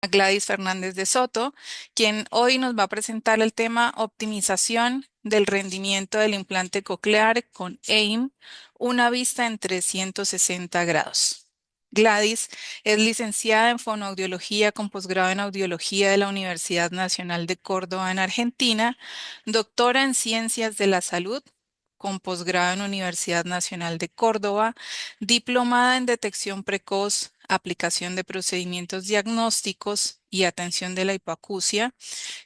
Gladys Fernández de Soto, quien hoy nos va a presentar el tema optimización del rendimiento del implante coclear con AIM, una vista en 360 grados. Gladys es licenciada en fonoaudiología con posgrado en audiología de la Universidad Nacional de Córdoba en Argentina, doctora en ciencias de la salud con posgrado en Universidad Nacional de Córdoba, diplomada en detección precoz, aplicación de procedimientos diagnósticos y atención de la hipoacusia,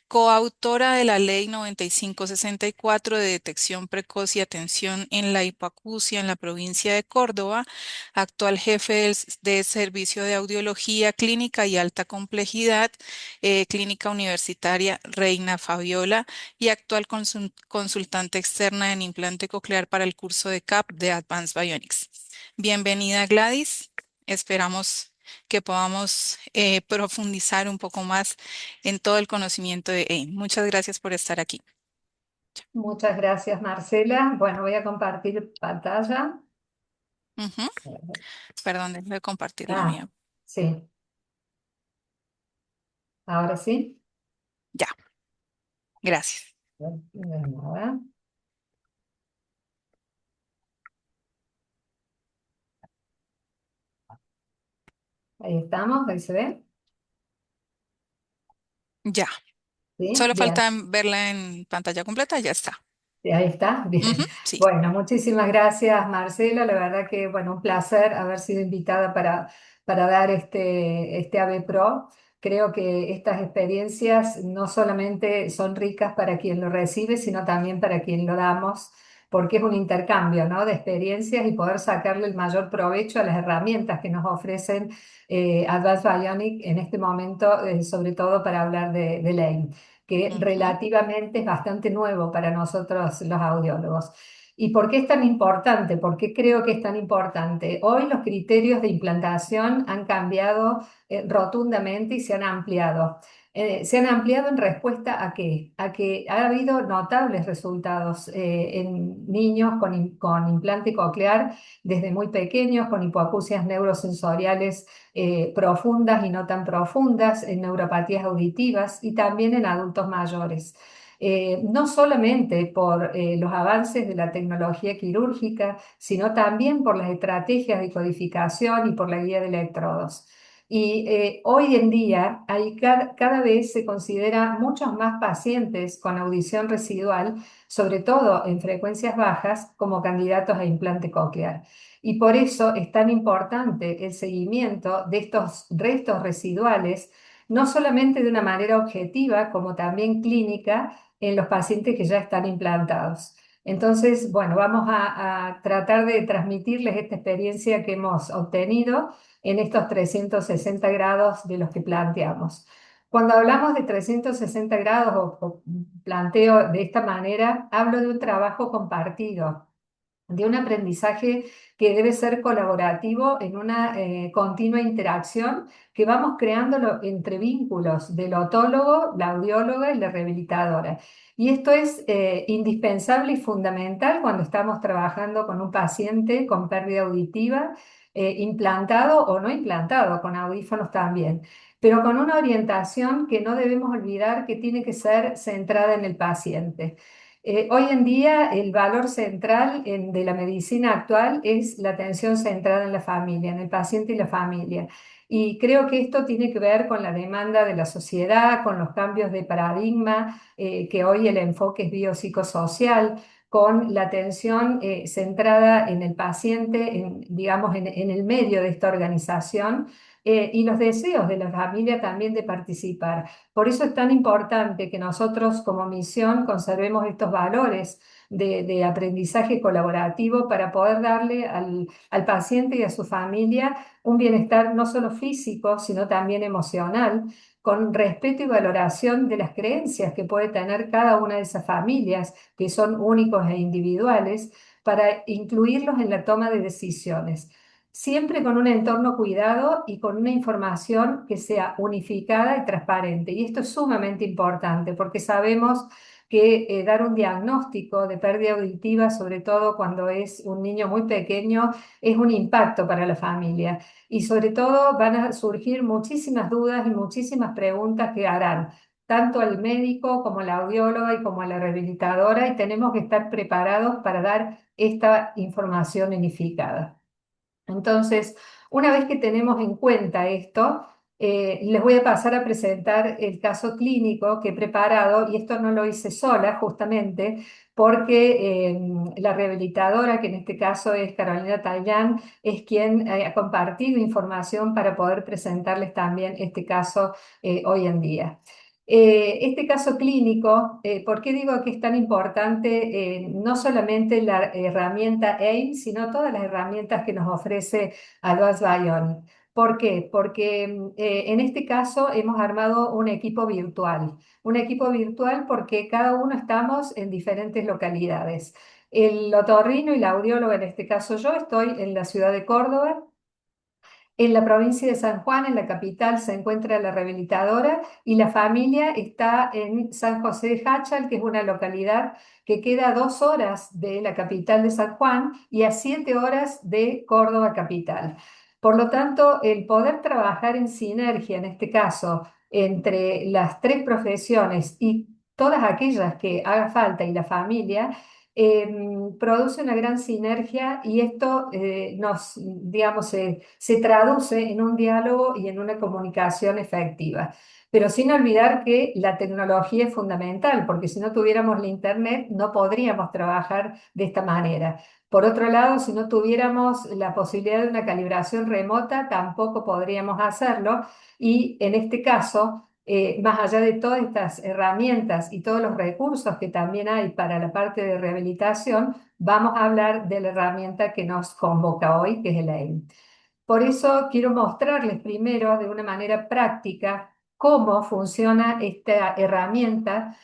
coautora de la Ley 9564 de detección precoz y atención en la hipoacusia en la provincia de Córdoba, actual jefe de Servicio de Audiología Clínica y Alta Complejidad, Clínica Universitaria Reina Fabiola y actual consultante externa en implante coclear para el curso de CAP de Advanced Bionics. Bienvenida, Gladys. Esperamos que podamos profundizar un poco más en todo el conocimiento de AIM. Muchas gracias por estar aquí. Muchas gracias, Marcela. Bueno, voy a compartir pantalla. Ujú. Perdón, déjame compartir la Ah, mía. sí, ahora sí. Ya, gracias. De nada. Ahí estamos, ahí se ve. Ya, Sí, solo bien. falta verla en pantalla completa, ya está. Sí, ahí está, Ujú, bien. sí. Bueno, muchísimas gracias, Marcela. La verdad que, bueno, un placer haber sido invitada para dar este AVE Pro. Creo que estas experiencias no solamente son ricas para quien lo recibe, sino también para quien lo damos, porque es un intercambio, ¿no? De experiencias y poder sacarle el mayor provecho a las herramientas que nos ofrecen Advanced Bionic en este momento, sobre todo para hablar de ley que Ujú, relativamente es bastante nuevo para nosotros los audiólogos. ¿Y por qué es tan importante? ¿Por qué creo que es tan importante? Hoy los criterios de implantación han cambiado rotundamente y se han ampliado. Se han ampliado en respuesta a qué? A que ha habido notables resultados en niños con implante coclear desde muy pequeños, con hipoacusias neurosensoriales profundas y no tan profundas, en neuropatías auditivas y también en adultos mayores. No solamente por los avances de la tecnología quirúrgica, sino también por las estrategias de codificación y por la guía de electrodos. Y hoy en día cada vez se considera muchos más pacientes con audición residual, sobre todo en frecuencias bajas, como candidatos a implante coclear. Y por eso es tan importante el seguimiento de estos restos residuales, no solamente de una manera objetiva, como también clínica en los pacientes que ya están implantados. Entonces, bueno, vamos a tratar de transmitirles esta experiencia que hemos obtenido en estos 360 grados de los que planteamos. Cuando hablamos de 360 grados o planteo de esta manera, hablo de un trabajo compartido, de un aprendizaje que debe ser colaborativo en una continua interacción que vamos creando entre vínculos del otólogo, la audióloga y la rehabilitadora. Y esto es indispensable y fundamental cuando estamos trabajando con un paciente con pérdida auditiva, implantado o no implantado, con audífonos también, pero con una orientación que no debemos olvidar que tiene que ser centrada en el paciente. Hoy en día el valor central de la medicina actual es la atención centrada en la familia, en el paciente y la familia. Y creo que esto tiene que ver con la demanda de la sociedad, con los cambios de paradigma, que hoy el enfoque es biopsicosocial, con la atención centrada en el paciente, digamos, en el medio de esta organización, y los deseos de la familia también de participar. Por eso es tan importante que nosotros como misión conservemos estos valores de aprendizaje colaborativo para poder darle al paciente y a su familia un bienestar no solo físico, sino también emocional, con respeto y valoración de las creencias que puede tener cada una de esas familias, que son únicos e individuales, para incluirlos en la toma de decisiones siempre con un entorno cuidado y con una información que sea unificada y transparente. Y esto es sumamente importante porque sabemos que dar un diagnóstico de pérdida auditiva, sobre todo cuando es un niño muy pequeño, es un impacto para la familia. Y sobre todo van a surgir muchísimas dudas y muchísimas preguntas que harán tanto al médico como a la audióloga y como a la rehabilitadora, y tenemos que estar preparados para dar esta información unificada. Entonces, una vez que tenemos en cuenta esto, les voy a pasar a presentar el caso clínico que he preparado, y esto no lo hice sola justamente porque la rehabilitadora, que en este caso es Carolina Tallán, es quien ha compartido información para poder presentarles también este caso hoy en día. Este caso clínico, ¿por qué digo que es tan importante? No solamente la herramienta AIM, sino todas las herramientas que nos ofrece Advanced Bionic. ¿Por qué? Porque en este caso hemos armado un equipo virtual porque cada uno estamos en diferentes localidades. El otorrino y la audióloga, en este caso yo, estoy en la ciudad de Córdoba. En la provincia de San Juan, en la capital, se encuentra la rehabilitadora y la familia está en San José de Jáchal, que es una localidad que queda a 2 horas de la capital de San Juan y a 7 horas de Córdoba capital. Por lo tanto, el poder trabajar en sinergia, en este caso, entre las tres profesiones y todas aquellas que haga falta y la familia, produce una gran sinergia y esto digamos, se traduce en un diálogo y en una comunicación efectiva. Pero sin olvidar que la tecnología es fundamental, porque si no tuviéramos la Internet no podríamos trabajar de esta manera. Por otro lado, si no tuviéramos la posibilidad de una calibración remota, tampoco podríamos hacerlo. Y en este caso, más allá de todas estas herramientas y todos los recursos que también hay para la parte de rehabilitación, vamos a hablar de la herramienta que nos convoca hoy, que es el AIM. Por eso quiero mostrarles primero de una manera práctica cómo funciona esta herramienta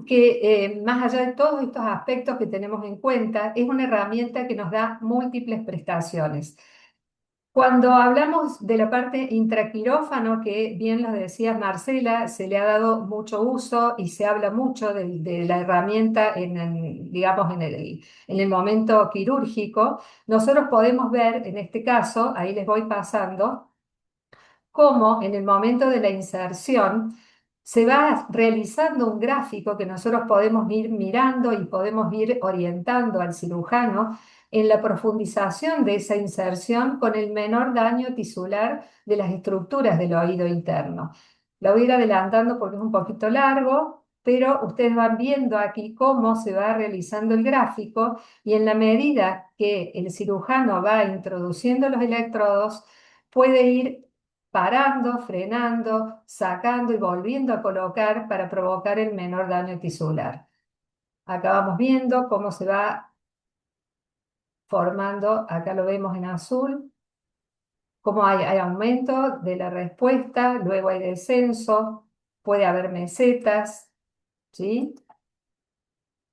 que más allá de todos estos aspectos que tenemos en cuenta, es una herramienta que nos da múltiples prestaciones. Cuando hablamos de la parte intraquirófano, que bien lo decía Marcela, se le ha dado mucho uso y se habla mucho de la herramienta digamos, en el momento quirúrgico, nosotros podemos ver en este caso, ahí les voy pasando, cómo en el momento de la inserción se va realizando un gráfico que nosotros podemos ir mirando y podemos ir orientando al cirujano en la profundización de esa inserción con el menor daño tisular de las estructuras del oído interno. Lo voy a ir adelantando porque es un poquito largo, pero ustedes van viendo aquí cómo se va realizando el gráfico y en la medida que el cirujano va introduciendo los electrodos, puede ir parando, frenando, sacando y volviendo a colocar para provocar el menor daño tisular. Acá vamos viendo cómo se va formando, acá lo vemos en azul, cómo hay aumento de la respuesta, luego hay descenso, puede haber mesetas, ¿sí?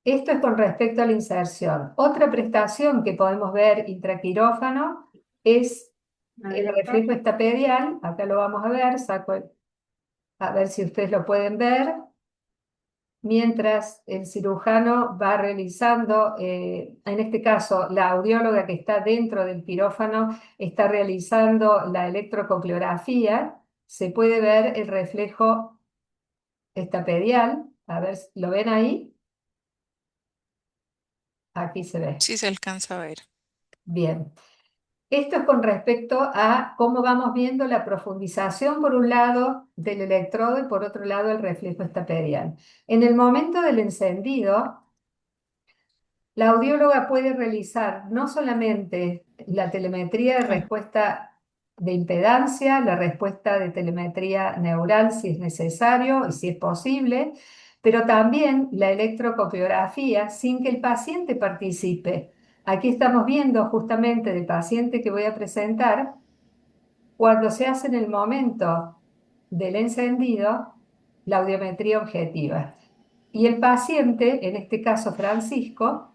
Esto es con respecto a la inserción. Otra prestación que podemos ver intraquirófano es el reflejo estapedial, acá lo vamos a ver, a ver si ustedes lo pueden ver, mientras el cirujano va realizando, en este caso la audióloga que está dentro del quirófano está realizando la electrococleografía, se puede ver el reflejo estapedial, a ver, ¿lo ven ahí? Aquí se ve. Sí se alcanza a ver. Bien. Esto es con respecto a cómo vamos viendo la profundización por un lado del electrodo y por otro lado el reflejo estapedial. En el momento del encendido, la audióloga puede realizar no solamente la telemetría de Claro. respuesta de impedancia, la respuesta de telemetría neural si es necesario y si es posible, pero también la electrocopiografía sin que el paciente participe. Aquí estamos viendo justamente del paciente que voy a presentar, cuando se hace en el momento del encendido, la audiometría objetiva. Y el paciente, en este caso Francisco,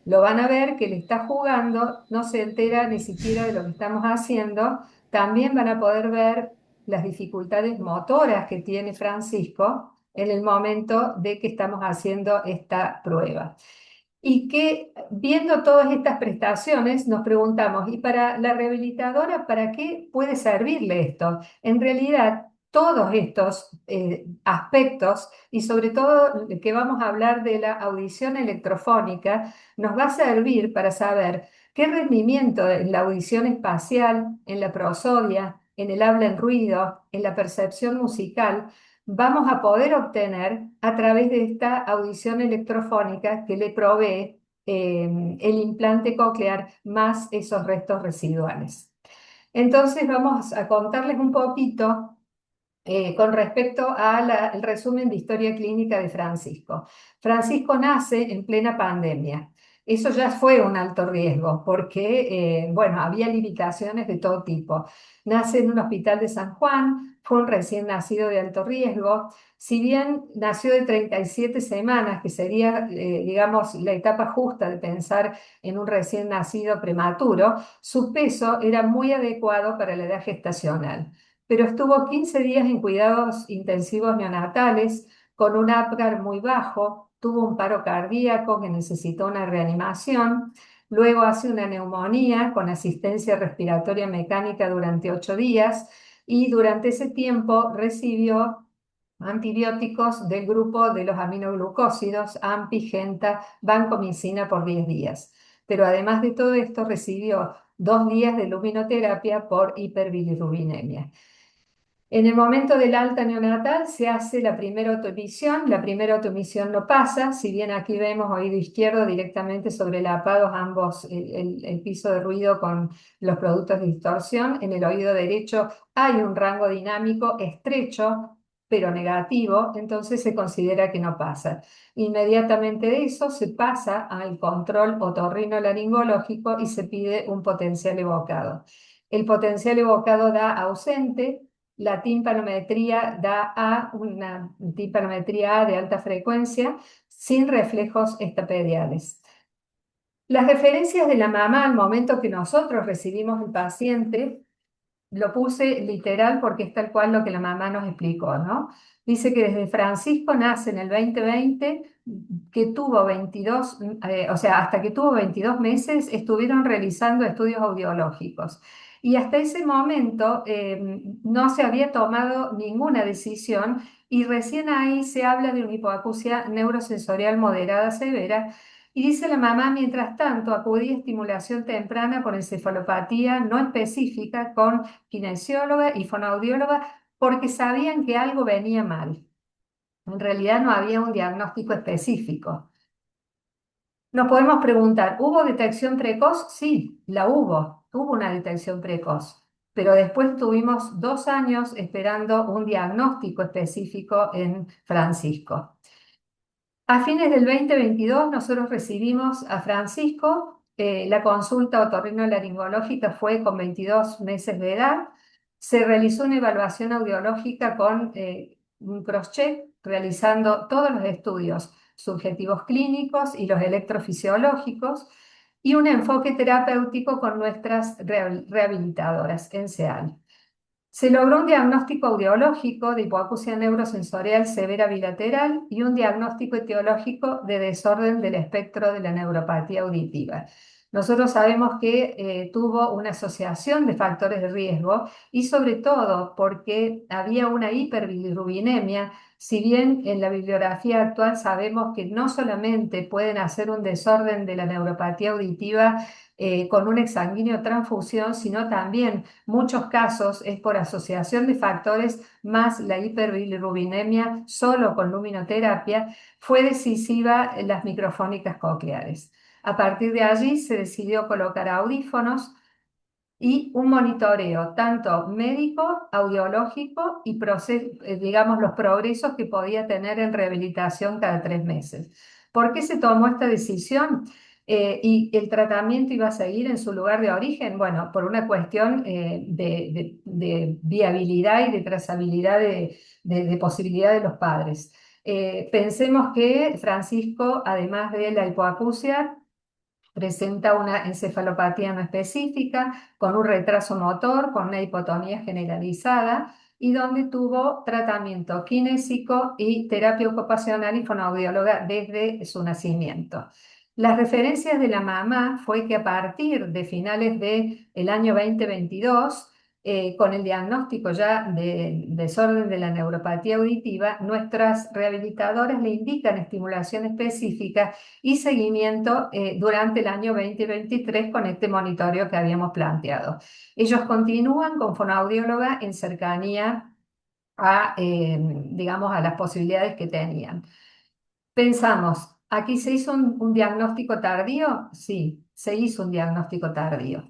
lo van a ver que le está jugando, no se entera ni siquiera de lo que estamos haciendo. También van a poder ver las dificultades motoras que tiene Francisco en el momento de que estamos haciendo esta prueba. Y que viendo todas estas prestaciones nos preguntamos, ¿y para la rehabilitadora, para qué puede servirle esto? En realidad, todos estos aspectos, y sobre todo que vamos a hablar de la audición electrofónica, nos va a servir para saber qué rendimiento en la audición espacial, en la prosodia, en el habla en ruido, en la percepción musical, vamos a poder obtener a través de esta audición electrofónica que le provee el implante coclear más esos restos residuales. Entonces vamos a contarles un poquito con respecto al resumen de historia clínica de Francisco. Francisco nace en plena pandemia. Eso ya fue un alto riesgo porque, bueno, había limitaciones de todo tipo. Nace en un hospital de San Juan, fue un recién nacido de alto riesgo. Si bien nació de 37 semanas, que sería, digamos, la etapa justa de pensar en un recién nacido prematuro, su peso era muy adecuado para la edad gestacional, pero estuvo 15 días en cuidados intensivos neonatales con un Apgar muy bajo, tuvo un paro cardíaco que necesitó una reanimación, luego hace una neumonía con asistencia respiratoria mecánica durante 8 días y durante ese tiempo recibió antibióticos del grupo de los aminoglucósidos, AMPI, Genta, vancomicina por 10 días. Pero además de todo esto recibió 2 días de luminoterapia por hiperbilirrubinemia. En el momento del alta neonatal se hace la primera automisión no pasa, si bien aquí vemos oído izquierdo directamente sobrelapados ambos el piso de ruido con los productos de distorsión, en el oído derecho hay un rango dinámico estrecho pero negativo, entonces se considera que no pasa. Inmediatamente de eso se pasa al control otorrinolaringológico y se pide un potencial evocado. El potencial evocado da ausente, la timpanometría da a una timpanometría A de alta frecuencia sin reflejos estapediales. Las referencias de la mamá al momento que nosotros recibimos el paciente, lo puse literal porque es tal cual lo que la mamá nos explicó, ¿no? Dice que desde Francisco nace en el 2020, que tuvo 22, o sea, hasta que tuvo 22 meses estuvieron realizando estudios audiológicos. Y hasta ese momento no se había tomado ninguna decisión y recién ahí se habla de una hipoacusia neurosensorial moderada severa. Y dice la mamá, mientras tanto, acudí a estimulación temprana por encefalopatía no específica con kinesióloga y fonoaudióloga porque sabían que algo venía mal. En realidad no había un diagnóstico específico. Nos podemos preguntar, ¿hubo detección precoz? Sí, la hubo una detección precoz, pero después tuvimos 2 años esperando un diagnóstico específico en Francisco. A fines del 2022 nosotros recibimos a Francisco, la consulta otorrinolaringológica fue con 22 meses de edad, se realizó una evaluación audiológica con un crosscheck, realizando todos los estudios subjetivos clínicos y los electrofisiológicos, y un enfoque terapéutico con nuestras rehabilitadoras en SEAL. Se logró un diagnóstico audiológico de hipoacusia neurosensorial severa bilateral y un diagnóstico etiológico de desorden del espectro de la neuropatía auditiva. Nosotros sabemos que tuvo una asociación de factores de riesgo y sobre todo porque había una hiperbilirrubinemia, si bien en la bibliografía actual sabemos que no solamente pueden hacer un desorden de la neuropatía auditiva con un exsanguíneo transfusión, sino también muchos casos es por asociación de factores más la hiperbilirrubinemia solo con luminoterapia, fue decisiva en las microfónicas cocleares. A partir de allí se decidió colocar audífonos y un monitoreo tanto médico, audiológico y digamos los progresos que podía tener en rehabilitación cada 3 meses. ¿Por qué se tomó esta decisión? Y el tratamiento iba a seguir en su lugar de origen, bueno, por una cuestión de viabilidad y de trazabilidad de posibilidad de los padres. Pensemos que Francisco, además de la hipoacusia, presenta una encefalopatía no específica, con un retraso motor, con una hipotonía generalizada y donde tuvo tratamiento kinésico y terapia ocupacional y fonoaudióloga desde su nacimiento. Las referencias de la mamá fue que a partir de finales del año 2022, con el diagnóstico ya de desorden de la neuropatía auditiva, nuestras rehabilitadoras le indican estimulación específica y seguimiento durante el año 2023 con este monitoreo que habíamos planteado. Ellos continúan con fonoaudióloga en cercanía a, digamos, a las posibilidades que tenían. Pensamos, ¿aquí se hizo un diagnóstico tardío? Sí, se hizo un diagnóstico tardío.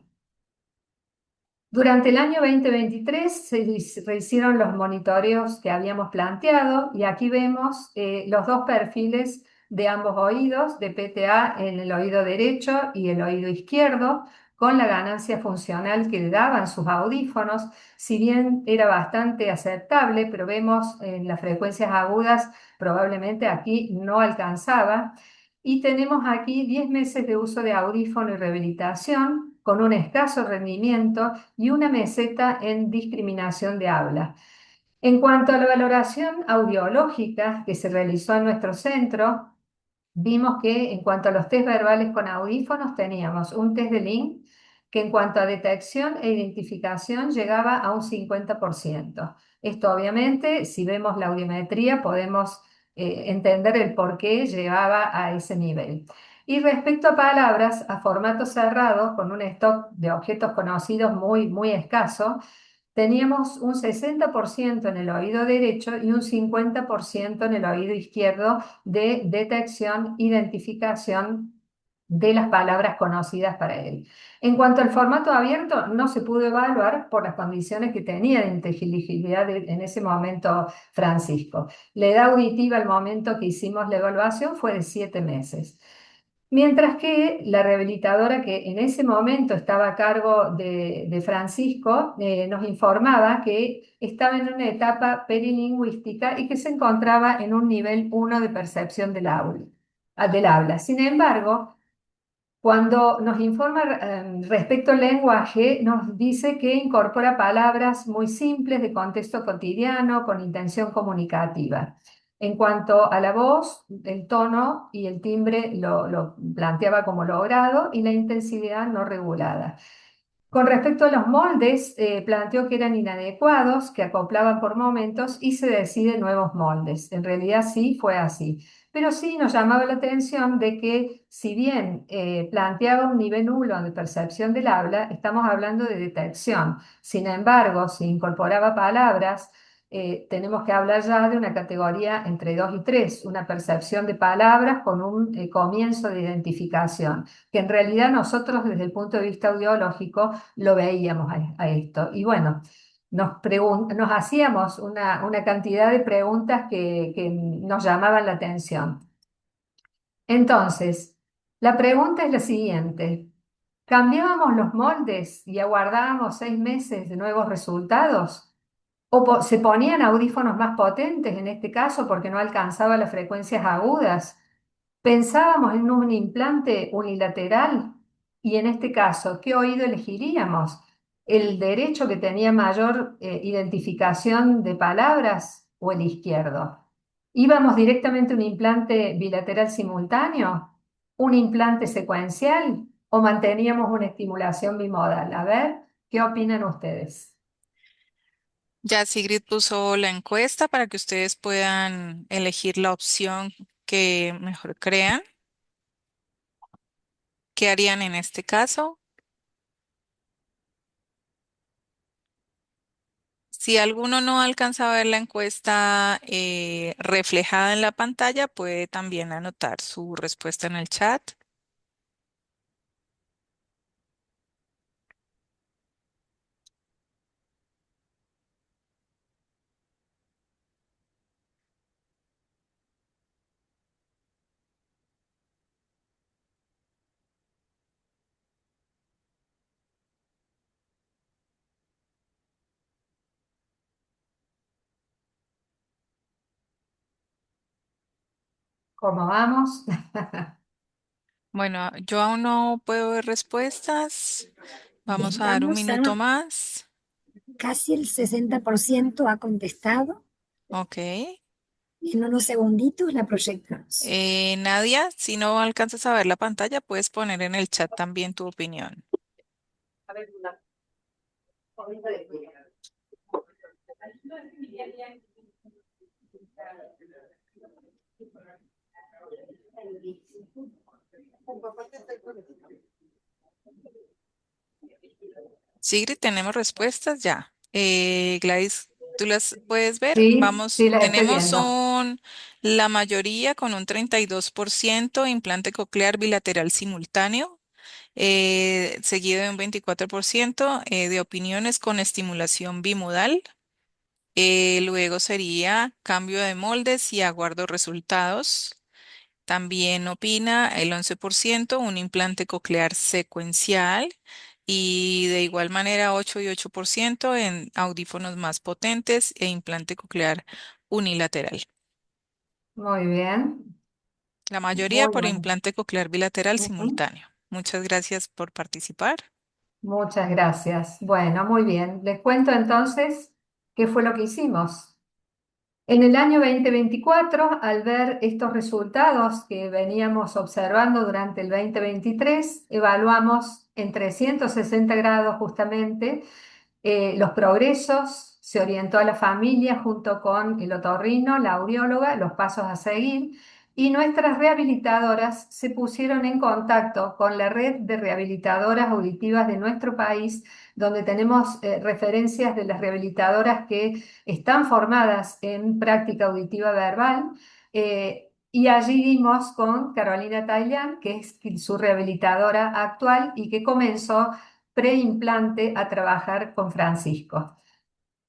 Durante el año 2023 se rehicieron los monitoreos que habíamos planteado y aquí vemos los dos perfiles de ambos oídos, de PTA en el oído derecho y el oído izquierdo, con la ganancia funcional que le daban sus audífonos, si bien era bastante aceptable, pero vemos en las frecuencias agudas probablemente aquí no alcanzaba. Y tenemos aquí 10 meses de uso de audífono y rehabilitación con un escaso rendimiento y una meseta en discriminación de habla. En cuanto a la valoración audiológica que se realizó en nuestro centro, vimos que en cuanto a los test verbales con audífonos teníamos un test de Link que en cuanto a detección e identificación llegaba a un 50%. Esto obviamente, si vemos la audiometría, podemos entender el por qué llegaba a ese nivel. Y respecto a palabras, a formato cerrado, con un stock de objetos conocidos muy escaso, teníamos un 60% en el oído derecho y un 50% en el oído izquierdo de detección, identificación de las palabras conocidas para él. En cuanto al formato abierto, no se pudo evaluar por las condiciones que tenía de inteligibilidad en ese momento Francisco. La edad auditiva al momento que hicimos la evaluación fue de 7 meses. Mientras que la rehabilitadora que en ese momento estaba a cargo de Francisco nos informaba que estaba en una etapa perilingüística y que se encontraba en un nivel 1 de percepción del habla. Sin embargo, cuando nos informa respecto al lenguaje, nos dice que incorpora palabras muy simples de contexto cotidiano con intención comunicativa. En cuanto a la voz, el tono y el timbre lo planteaba como logrado y la intensidad no regulada. Con respecto a los moldes, planteó que eran inadecuados, que acoplaban por momentos y se deciden nuevos moldes. En realidad sí fue así. Pero sí nos llamaba la atención de que si bien planteaba un nivel nulo de percepción del habla, estamos hablando de detección. Sin embargo, si incorporaba palabras, tenemos que hablar ya de una categoría entre 2 y 3, una percepción de palabras con un comienzo de identificación, que en realidad nosotros desde el punto de vista audiológico lo veíamos a esto. Y bueno, nos hacíamos una cantidad de preguntas que nos llamaban la atención. Entonces, la pregunta es la siguiente. ¿Cambiábamos los moldes y aguardábamos 6 meses de nuevos resultados? ¿O se ponían audífonos más potentes en este caso porque no alcanzaba las frecuencias agudas? Pensábamos en un implante unilateral y en este caso, ¿qué oído elegiríamos? ¿El derecho que tenía mayor identificación de palabras o el izquierdo? ¿Íbamos directamente a un implante bilateral simultáneo? ¿Un implante secuencial? ¿O manteníamos una estimulación bimodal? A ver, ¿qué opinan ustedes? Ya Sigrid puso la encuesta para que ustedes puedan elegir la opción que mejor crean. ¿Qué harían en este caso? Si alguno no alcanza a ver la encuesta reflejada en la pantalla, puede también anotar su respuesta en el chat. ¿Cómo vamos? Bueno, yo aún no puedo ver respuestas. Bien, Vamos a dar un vamos minuto a más. Casi el 60% ha contestado. Ok. En unos segunditos la proyectamos. Nadia, si no alcanzas a ver la pantalla, puedes poner en el chat también tu opinión. A ver, Sigrid, tenemos respuestas ya. Gladys, ¿tú las puedes ver? sí, sí, Vamos, las estoy tenemos viendo. la mayoría con un 32% implante coclear bilateral simultáneo, seguido de un 24% de opiniones con estimulación bimodal. Luego sería cambio de moldes y aguardo resultados. También opina el 11% un implante coclear secuencial y de igual manera 8 y 8% en audífonos más potentes e implante coclear unilateral. Muy bien, La mayoría muy por bueno. implante coclear bilateral Ujú. simultáneo. Muchas gracias por participar. Muchas gracias. Bueno, muy bien. Les cuento entonces qué fue lo que hicimos. En el año 2024, al ver estos resultados que veníamos observando durante el 2023, evaluamos en 360 grados justamente los progresos, se orientó a la familia junto con el otorrino, la audióloga, los pasos a seguir, y nuestras rehabilitadoras se pusieron en contacto con la red de rehabilitadoras auditivas de nuestro país, donde tenemos referencias de las rehabilitadoras que están formadas en práctica auditiva verbal. Y allí dimos con Carolina Taylan, que es su rehabilitadora actual y que comenzó preimplante a trabajar con Francisco.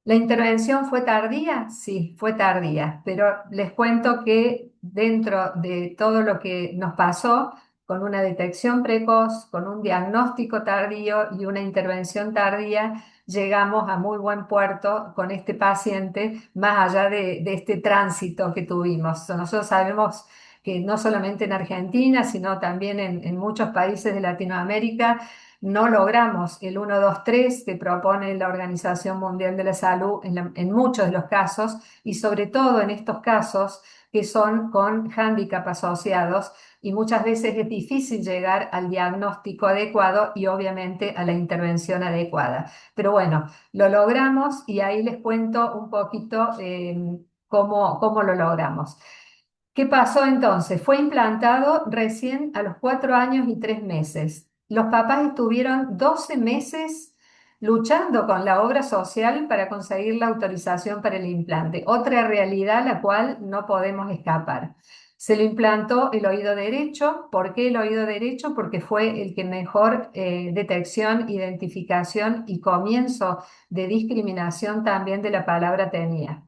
¿La intervención fue tardía? Sí, fue tardía, pero les cuento que dentro de todo lo que nos pasó, con una detección precoz, con un diagnóstico tardío y una intervención tardía, llegamos a muy buen puerto con este paciente, más allá de este tránsito que tuvimos. Nosotros sabemos que no solamente en Argentina, sino también en muchos países de Latinoamérica, no logramos el 1, 2, 3 que propone la Organización Mundial de la Salud en muchos de los casos y sobre todo en estos casos que son con hándicap asociados y muchas veces es difícil llegar al diagnóstico adecuado y obviamente a la intervención adecuada. Pero bueno, lo logramos y ahí les cuento un poquito cómo lo logramos. ¿Qué pasó entonces? Fue implantado recién a los 4 años y 3 meses. Los papás estuvieron 12 meses luchando con la obra social para conseguir la autorización para el implante. Otra realidad a la cual no podemos escapar. Se le implantó el oído derecho. ¿Por qué el oído derecho? Porque fue el que mejor detección, identificación y comienzo de discriminación también de la palabra tenía.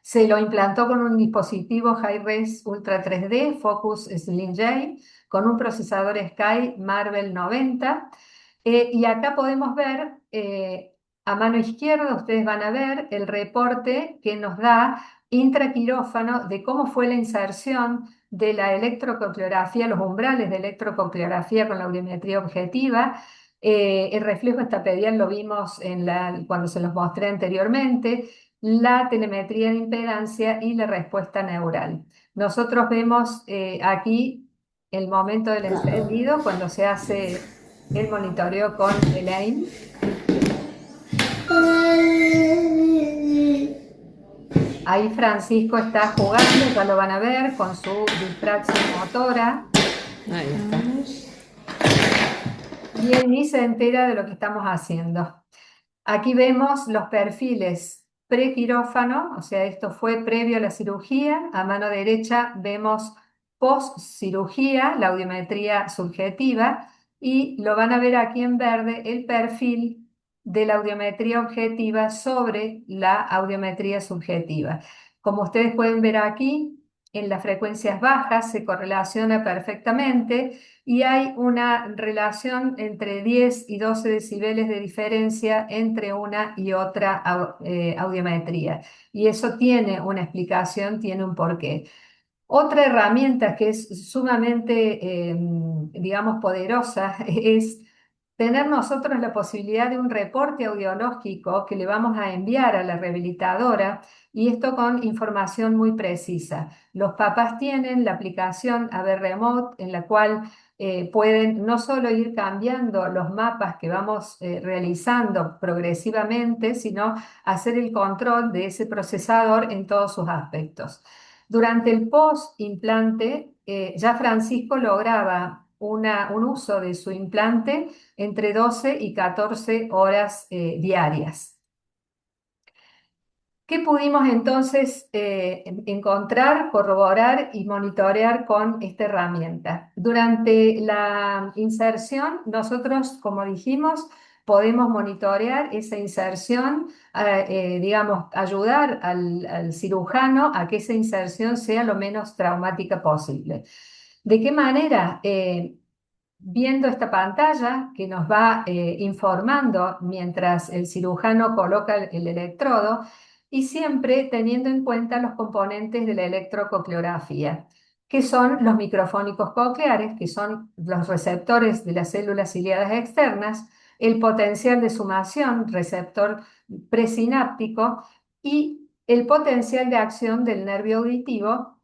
Se lo implantó con un dispositivo Hi-Res Ultra 3D Focus Slim J con un procesador Sky Marvel 90. Y acá podemos ver, a mano izquierda, ustedes van a ver el reporte que nos da intraquirófano de cómo fue la inserción de la electrococleografía, los umbrales de electrococleografía con la audiometría objetiva. El reflejo estapedial lo vimos cuando se los mostré anteriormente, la telemetría de impedancia y la respuesta neural. Nosotros vemos aquí el momento del encendido cuando se hace el monitoreo con el AIM. Ahí Francisco está jugando, ya lo van a ver, con su distracción motora Ahí está. y él ni se entera de lo que estamos haciendo. Aquí vemos los perfiles prequirófano, o sea, esto fue previo a la cirugía. A mano derecha vemos post cirugía, la audiometría subjetiva, y lo van a ver aquí en verde el perfil de la audiometría objetiva sobre la audiometría subjetiva. Como ustedes pueden ver aquí, en las frecuencias bajas se correlaciona perfectamente y hay una relación entre 10 y 12 decibeles de diferencia entre una y otra audiometría. Y eso tiene una explicación, tiene un porqué. Otra herramienta que es sumamente, digamos, poderosa es tener nosotros la posibilidad de un reporte audiológico que le vamos a enviar a la rehabilitadora y esto con información muy precisa. Los papás tienen la aplicación AV Remote en la cual pueden no solo ir cambiando los mapas que vamos realizando progresivamente, sino hacer el control de ese procesador en todos sus aspectos. Durante el post-implante, ya Francisco lograba un uso de su implante entre 12 y 14 horas diarias. ¿Qué pudimos entonces encontrar, corroborar y monitorear con esta herramienta? Durante la inserción, nosotros, como dijimos, podemos monitorear esa inserción, digamos, ayudar al cirujano a que esa inserción sea lo menos traumática posible. ¿De qué manera? Viendo esta pantalla que nos va informando mientras el cirujano coloca el electrodo y siempre teniendo en cuenta los componentes de la electrococleografía, que son los microfónicos cocleares, que son los receptores de las células ciliadas externas, el potencial de sumación, receptor presináptico, y el potencial de acción del nervio auditivo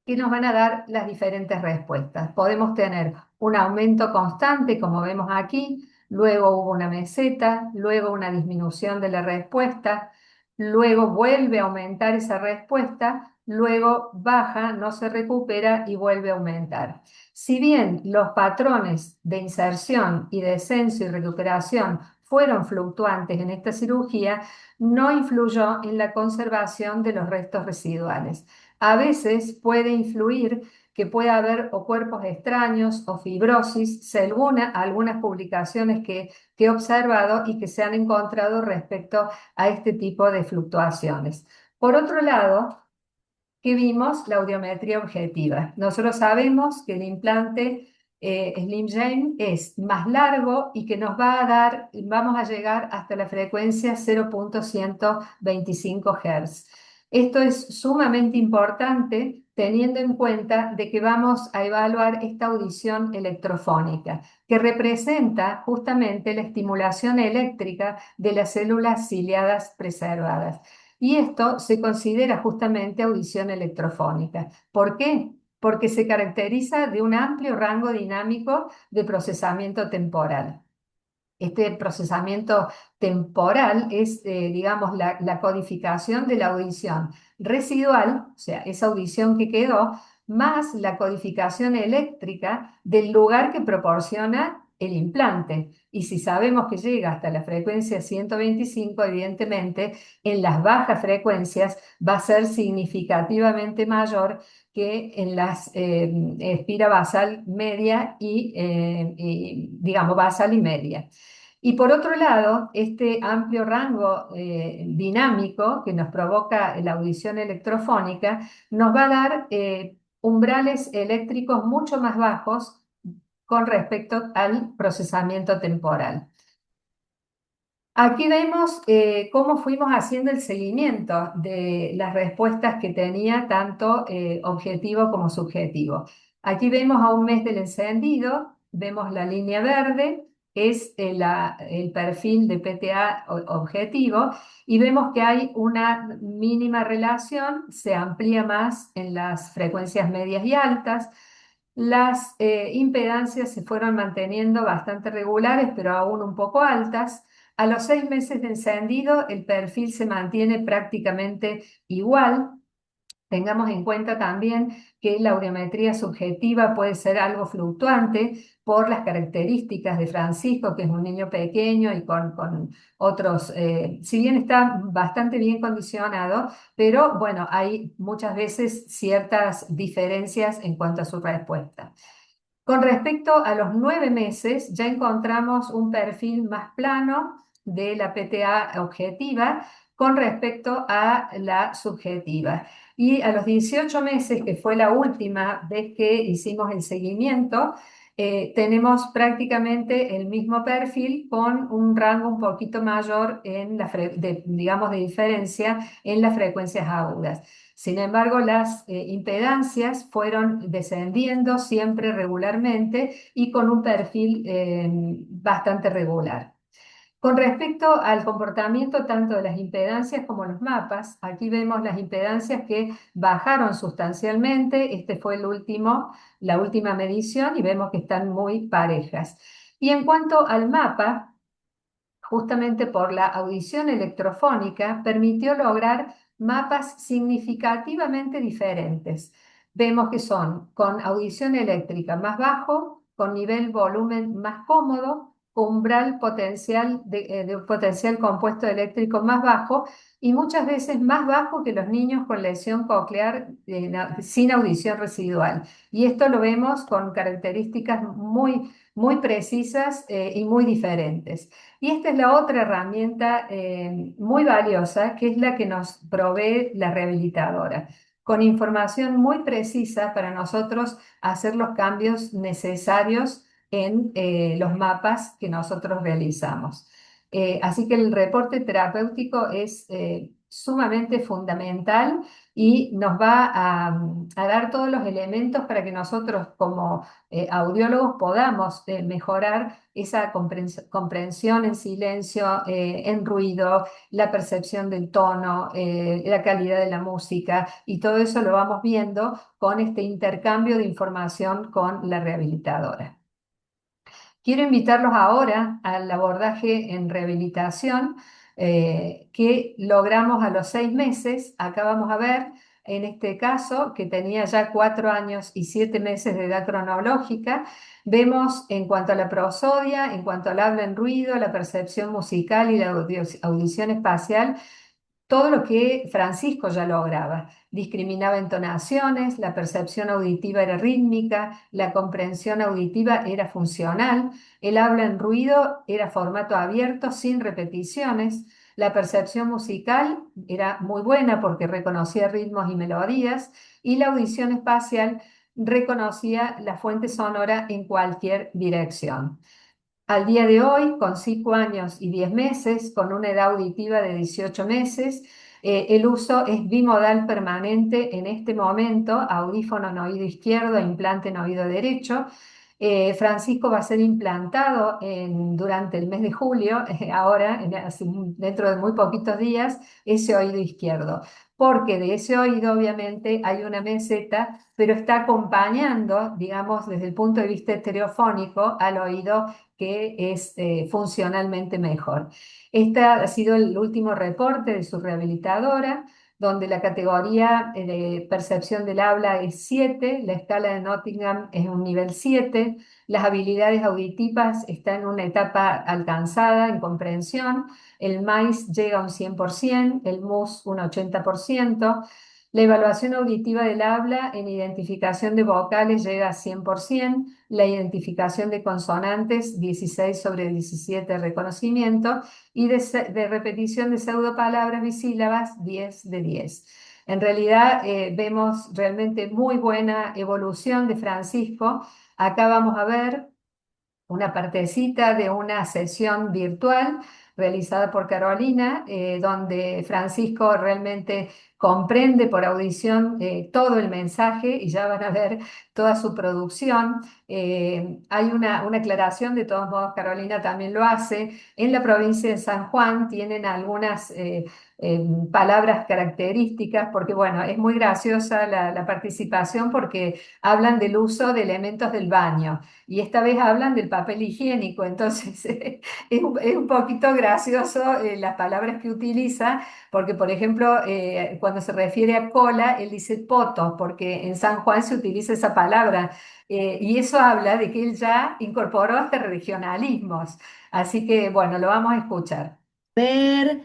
que nos van a dar las diferentes respuestas. Podemos tener un aumento constante, como vemos aquí, luego hubo una meseta, luego una disminución de la respuesta, luego vuelve a aumentar esa respuesta, luego baja, no se recupera y vuelve a aumentar. Si bien los patrones de inserción y descenso y recuperación fueron fluctuantes en esta cirugía, no influyó en la conservación de los restos residuales. A veces puede influir que pueda haber o cuerpos extraños o fibrosis, según algunas publicaciones que he observado y que se han encontrado respecto a este tipo de fluctuaciones. Por otro lado, ¿qué vimos? La audiometría objetiva. Nosotros sabemos que el implante Slim Jane es más largo y que nos va a dar, vamos a llegar hasta la frecuencia 0.125 Hz. Esto es sumamente importante teniendo en cuenta de que vamos a evaluar esta audición electrofónica, que representa justamente la estimulación eléctrica de las células ciliadas preservadas. Y esto se considera justamente audición electrofónica. ¿Por qué? Porque se caracteriza de un amplio rango dinámico de procesamiento temporal. Este procesamiento temporal es, digamos, la codificación de la audición residual, o sea, esa audición que quedó, más la codificación eléctrica del lugar que proporciona el implante. Y si sabemos que llega hasta la frecuencia 125, evidentemente, en las bajas frecuencias va a ser significativamente mayor que en las espira basal media y, digamos, basal y media. Y por otro lado, este amplio rango dinámico que nos provoca la audición electrofónica nos va a dar umbrales eléctricos mucho más bajos con respecto al procesamiento temporal. Aquí vemos cómo fuimos haciendo el seguimiento de las respuestas que tenía tanto objetivo como subjetivo. Aquí vemos a un mes del encendido, vemos la línea verde, es el perfil de PTA objetivo y vemos que hay una mínima relación, se amplía más en las frecuencias medias y altas. Las impedancias se fueron manteniendo bastante regulares, pero aún un poco altas. A los 6 meses de encendido, el perfil se mantiene prácticamente igual. Tengamos en cuenta también que la audiometría subjetiva puede ser algo fluctuante por las características de Francisco, que es un niño pequeño y con otros, si bien está bastante bien condicionado, pero bueno, hay muchas veces ciertas diferencias en cuanto a su respuesta. Con respecto a los 9 meses, ya encontramos un perfil más plano de la PTA objetiva con respecto a la subjetiva. Y a los 18 meses, que fue la última vez que hicimos el seguimiento, tenemos prácticamente el mismo perfil con un rango un poquito mayor en digamos, de diferencia en las frecuencias agudas. Sin embargo, las impedancias fueron descendiendo siempre regularmente y con un perfil bastante regular. Con respecto al comportamiento tanto de las impedancias como los mapas, aquí vemos las impedancias que bajaron sustancialmente. Este fue la última medición y vemos que están muy parejas. Y en cuanto al mapa, justamente por la audición electrofónica, permitió lograr mapas significativamente diferentes. Vemos que son con audición eléctrica más bajo, con nivel volumen más cómodo, umbral potencial de un potencial compuesto eléctrico más bajo y muchas veces más bajo que los niños con lesión coclear sin audición residual. Y esto lo vemos con características muy precisas y muy diferentes. Y esta es la otra herramienta muy valiosa, que es la que nos provee la rehabilitadora, con información muy precisa para nosotros hacer los cambios necesarios en los mapas que nosotros realizamos. Así que el reporte terapéutico es sumamente fundamental y nos va a dar todos los elementos para que nosotros como audiólogos podamos mejorar esa comprensión en silencio, en ruido, la percepción del tono, la calidad de la música y todo eso lo vamos viendo con este intercambio de información con la rehabilitadora. Quiero invitarlos ahora al abordaje en rehabilitación que logramos a los 6 meses. Acá vamos a ver en este caso que tenía ya 4 años y 7 meses de edad cronológica. Vemos en cuanto a la prosodia, en cuanto al habla en ruido, la percepción musical y la audición espacial, todo lo que Francisco ya lograba. Discriminaba entonaciones, la percepción auditiva era rítmica, la comprensión auditiva era funcional, el habla en ruido era formato abierto sin repeticiones, la percepción musical era muy buena porque reconocía ritmos y melodías y la audición espacial reconocía la fuente sonora en cualquier dirección. Al día de hoy, con 5 años y 10 meses, con una edad auditiva de 18 meses, el uso es bimodal permanente en este momento, audífono en oído izquierdo e implante en oído derecho. Francisco va a ser implantado durante el mes de julio, ahora, dentro de muy poquitos días, ese oído izquierdo, porque de ese oído obviamente hay una meseta, pero está acompañando, digamos, desde el punto de vista estereofónico al oído que es funcionalmente mejor. Este ha sido el último reporte de su rehabilitadora, donde la categoría de percepción del habla es 7, la escala de Nottingham es un nivel 7, las habilidades auditivas están en una etapa alcanzada en comprensión, el MAIS llega a un 100%, el MUS un 80%, la evaluación auditiva del habla en identificación de vocales llega a 100%, la identificación de consonantes 16 sobre 17 reconocimiento y de repetición de pseudopalabras bisílabas 10 de 10. En realidad vemos realmente muy buena evolución de Francisco. Acá vamos a ver una partecita de una sesión virtual realizada por Carolina, donde Francisco realmente comprende por audición todo el mensaje y ya van a ver toda su producción. Hay una aclaración, de todos modos Carolina también lo hace. En la provincia de San Juan tienen algunas palabras características, porque bueno, es muy graciosa la participación porque hablan del uso de elementos del baño y esta vez hablan del papel higiénico, entonces es un poquito gracioso las palabras que utiliza, porque por ejemplo, cuando se refiere a cola, él dice poto, porque en San Juan se utiliza esa palabra, y eso habla de que él ya incorporó hasta regionalismos. Así que bueno, lo vamos a escuchar. Ver,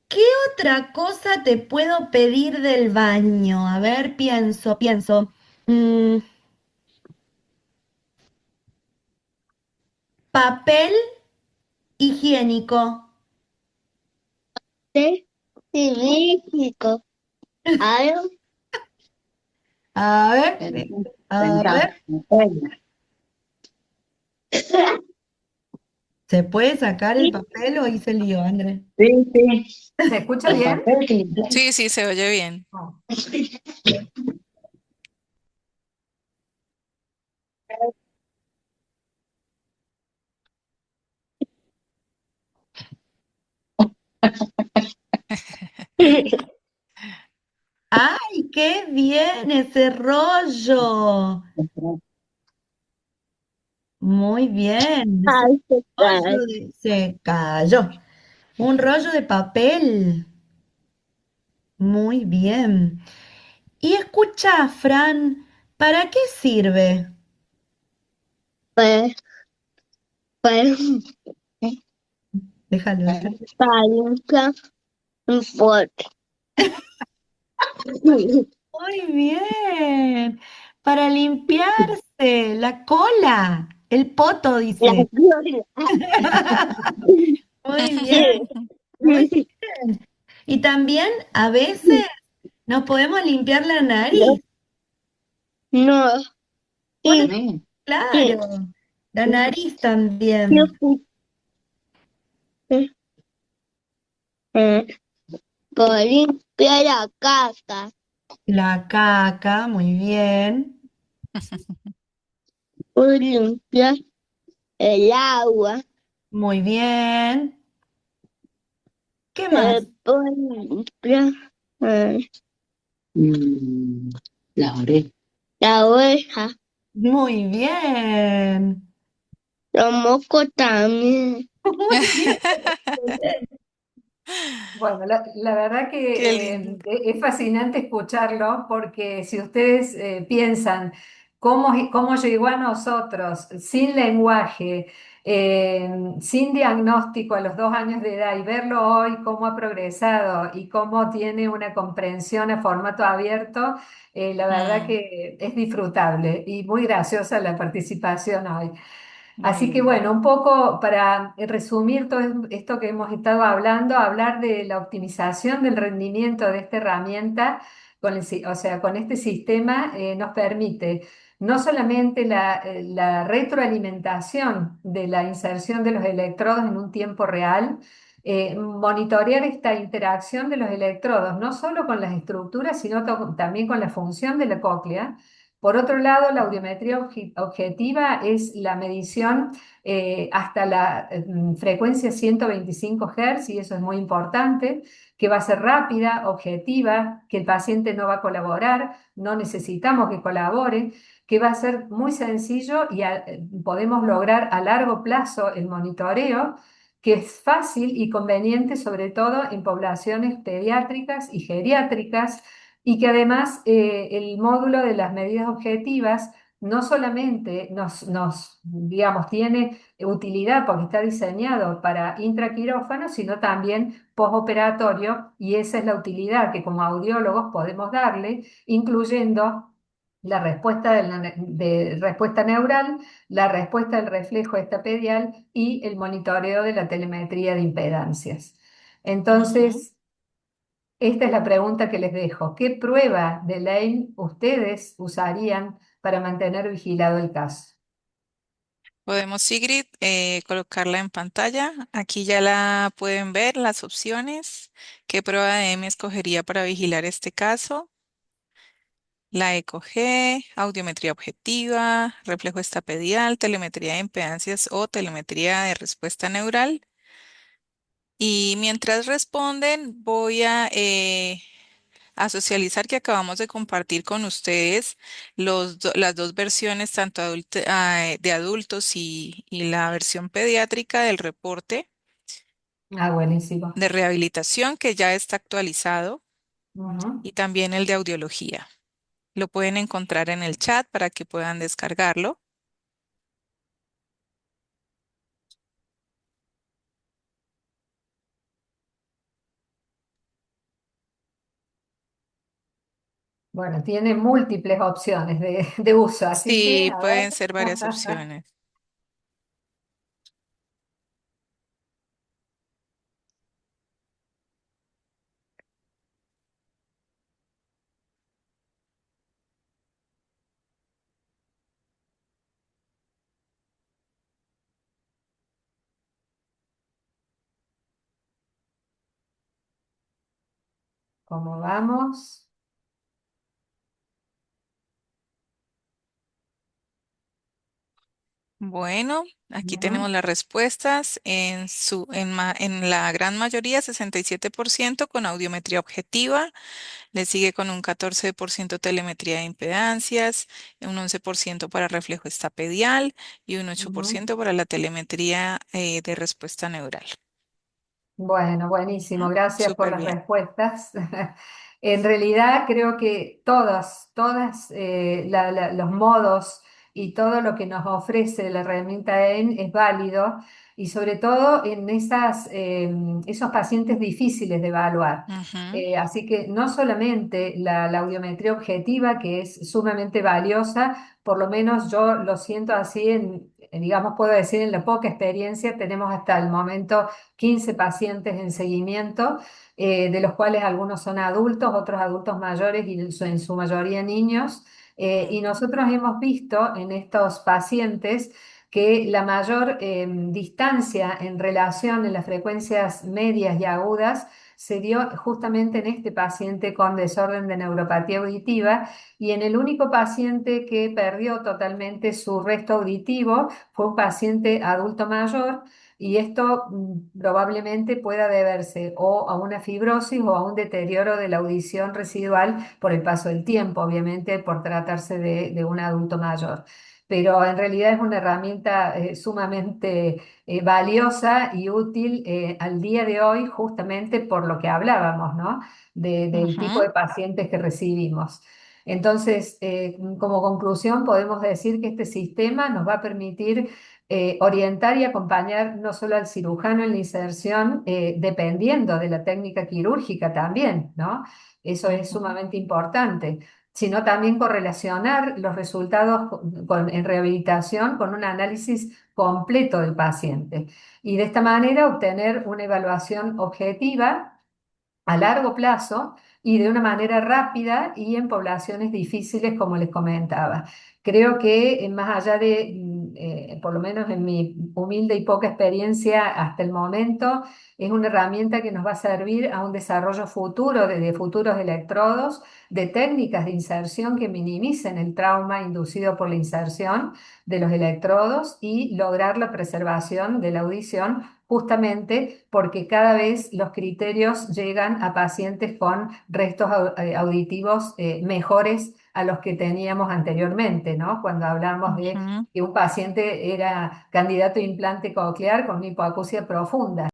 ¿qué otra cosa te puedo pedir del baño? A ver, pienso. Mm, papel higiénico. Sí, sí, México. A ver, A ver, a ver. Bueno, ¿Se puede sacar el papel o hice lío, André? Sí, sí. ¿Se escucha El bien? papel que limpiar. Sí, sí, se oye bien. No. ¡Ay, qué bien ese rollo! Muy bien. Es un Ay, se cae. se cayó. Un rollo de papel. Muy bien. Y escucha, Fran, ¿para qué sirve? Pues, pues, Déjalo, déjalo. para limpiar un pote. Muy bien. Para limpiarse la cola. El poto, La dice. gloria. Muy bien, muy bien. Y también a veces nos podemos limpiar la No, nariz. no, Bueno, y, y, claro, la nariz yo también. fui, eh, por limpiar la casa, La caca, muy bien. por limpiar el agua, Muy bien. ¿Qué más? por limpiar eh, Mm, la oreja. La oreja, Muy bien. los mocos también. Muy bien. Bueno, la verdad Qué que lindo. es fascinante escucharlo porque si ustedes piensan cómo llegó a nosotros sin lenguaje, sin diagnóstico a los 2 años de edad y verlo hoy cómo ha progresado y cómo tiene una comprensión a formato abierto, la verdad Mm, que es disfrutable y muy graciosa la participación hoy. muy Así que bien. bueno, un poco para resumir todo esto que hemos estado hablando, hablar de la optimización del rendimiento de esta herramienta, o sea, con este sistema nos permite no solamente la retroalimentación de la inserción de los electrodos en un tiempo real, monitorear esta interacción de los electrodos, no solo con las estructuras, sino también con la función de la cóclea. Por otro lado, la audiometría objetiva es la medición hasta la frecuencia 125 Hz, y eso es muy importante, que va a ser rápida, objetiva, que el paciente no va a colaborar, no necesitamos que colabore, que va a ser muy sencillo y podemos lograr a largo plazo el monitoreo, que es fácil y conveniente, sobre todo en poblaciones pediátricas y geriátricas, y que además el módulo de las medidas objetivas no solamente digamos, tiene utilidad porque está diseñado para intraquirófano, sino también postoperatorio, y esa es la utilidad que como audiólogos podemos darle, incluyendo la respuesta de respuesta neural, la respuesta del reflejo estapedial y el monitoreo de la telemetría de impedancias. Ujú. Entonces, esta es la pregunta que les dejo. ¿Qué prueba de ley ustedes usarían para mantener vigilado el caso? Podemos, Sigrid, colocarla en pantalla. Aquí ya la pueden ver, las opciones. ¿Qué prueba de M escogería para vigilar este caso? La ECOG, audiometría objetiva, reflejo estapedial, telemetría de impedancias o telemetría de respuesta neural. Y mientras responden, voy a socializar que acabamos de compartir con ustedes las dos versiones, tanto de adultos y la versión pediátrica del reporte Ah, buenísimo. de rehabilitación que ya está actualizado Ujú. y también el de audiología. Lo pueden encontrar en el chat para que puedan descargarlo. Bueno, tiene múltiples opciones de uso, así que, Sí, a ver. pueden ser varias opciones. ¿Cómo vamos? Bueno, aquí tenemos Bien. las respuestas. En la gran mayoría, 67% con audiometría objetiva. Le sigue con un 14% telemetría de impedancias, un 11% para reflejo estapedial y un ocho por Ujú. ciento para la telemetría de respuesta neural. Bueno, buenísimo, ¿Mm? gracias por Súper las bien. respuestas. En realidad creo que todas los modos y todo lo que nos ofrece la herramienta EN es válido y sobre todo en esos pacientes difíciles de evaluar. Ujú, Así que no solamente la audiometría objetiva, que es sumamente valiosa, por lo menos yo lo siento así digamos, puedo decir en la poca experiencia, tenemos hasta el momento 15 pacientes en seguimiento, de los cuales algunos son adultos, otros adultos mayores y en su mayoría niños. Y ujú, nosotros hemos visto en estos pacientes que la mayor distancia en relación en las frecuencias medias y agudas se dio justamente en este paciente con desorden de neuropatía auditiva y en el único paciente que perdió totalmente su resto auditivo fue un paciente adulto mayor y esto probablemente pueda deberse o a una fibrosis o a un deterioro de la audición residual por el paso del tiempo, obviamente por tratarse de un adulto mayor. Pero en realidad es una herramienta sumamente valiosa y útil al día de hoy, justamente por lo que hablábamos, ¿no? Del tipo ujú, de pacientes que recibimos. Entonces, como conclusión, podemos decir que este sistema nos va a permitir orientar y acompañar no solo al cirujano en la inserción, dependiendo de la técnica quirúrgica también, ¿no? Eso es ujú, sumamente importante, sino también correlacionar los resultados en rehabilitación con un análisis completo del paciente y de esta manera obtener una evaluación objetiva a largo plazo y de una manera rápida y en poblaciones difíciles, como les comentaba. Creo que más allá de, por lo menos en mi humilde y poca experiencia hasta el momento, es una herramienta que nos va a servir a un desarrollo futuro de futuros electrodos, de técnicas de inserción que minimicen el trauma inducido por la inserción de los electrodos y lograr la preservación de la audición justamente porque cada vez los criterios llegan a pacientes con restos auditivos mejores a los que teníamos anteriormente, ¿no? Cuando hablamos de ujú. que un paciente era candidato a implante coclear con una hipoacusia profunda.